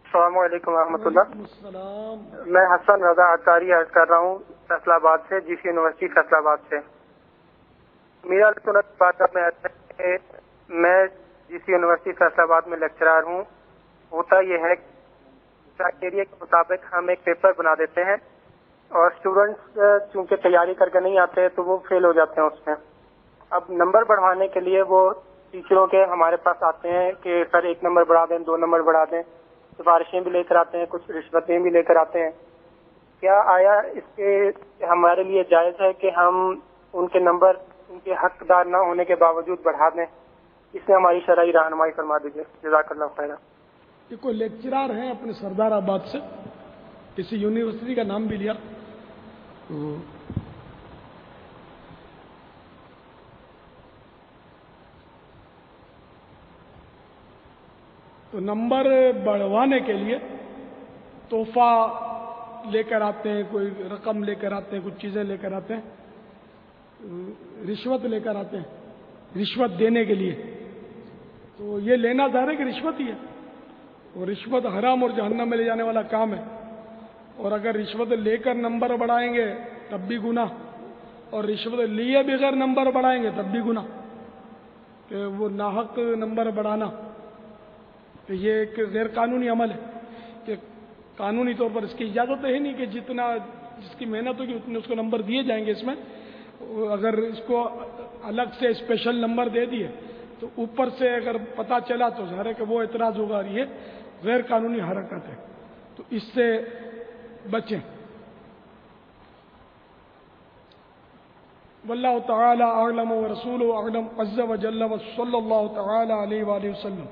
السلام علیکم ورحمۃ اللہ. السلام. میں حسن رضا عطاری عرض کر رہا ہوں فیصل آباد سے، جی سی یونیورسٹی فیصل آباد سے. میرا سنت بات میں ایسا ہے کہ میں جی سی یونیورسٹی فیصل آباد میں لیکچرار ہوں. ہوتا یہ ہے کرائٹیریا کے مطابق ہم ایک پیپر بنا دیتے ہیں اور اسٹوڈنٹس چونکہ تیاری کر کے نہیں آتے تو وہ فیل ہو جاتے ہیں اس میں. اب نمبر بڑھانے کے لیے وہ ٹیچروں کے ہمارے پاس آتے ہیں کہ سر 1 نمبر بڑھا دیں، 2 نمبر بڑھا دیں. سفارشیں بھی لے کر آتے ہیں، کچھ رشوتیں بھی لے کر آتے ہیں. کیا آیا اس کے ہمارے لیے جائز ہے کہ ہم ان کے نمبر ان کے حقدار نہ ہونے کے باوجود بڑھا دیں؟ اس میں ہماری شرعی رہنمائی فرما دیجیے. جزاک اللہ خیر. یہ کوئی لیکچرار ہیں اپنے سردار آباد سے، کسی یونیورسٹی کا نام بھی لیا. تو نمبر بڑھوانے کے لیے تحفہ لے کر آتے ہیں، کوئی رقم لے کر آتے ہیں، کچھ چیزیں لے کر آتے ہیں، رشوت لے کر آتے ہیں رشوت دینے کے لیے. تو یہ لینا ظاہر ہے کہ رشوت ہی ہے، اور رشوت حرام اور جہنم میں لے جانے والا کام ہے. اور اگر رشوت لے کر نمبر بڑھائیں گے تب بھی گناہ، اور رشوت لیے بغیر نمبر بڑھائیں گے تب بھی گناہ، کہ وہ ناحق نمبر بڑھانا. تو یہ ایک غیر قانونی عمل ہے کہ قانونی طور پر اس کی اجازت ہے نہیں کہ جتنا جس کی محنت ہوگی اتنے اس کو نمبر دیے جائیں گے. اس میں اگر اس کو الگ سے اسپیشل نمبر دے دیے تو اوپر سے اگر پتہ چلا تو ظاہر ہے کہ وہ اعتراض ہوگا، یہ غیر قانونی حرکت ہے. تو اس سے بچیں. واللہ تعالی اعلم ورسولہ اعلم عز وجل وصلی اللہ تعالی علیہ وآلہ وسلم.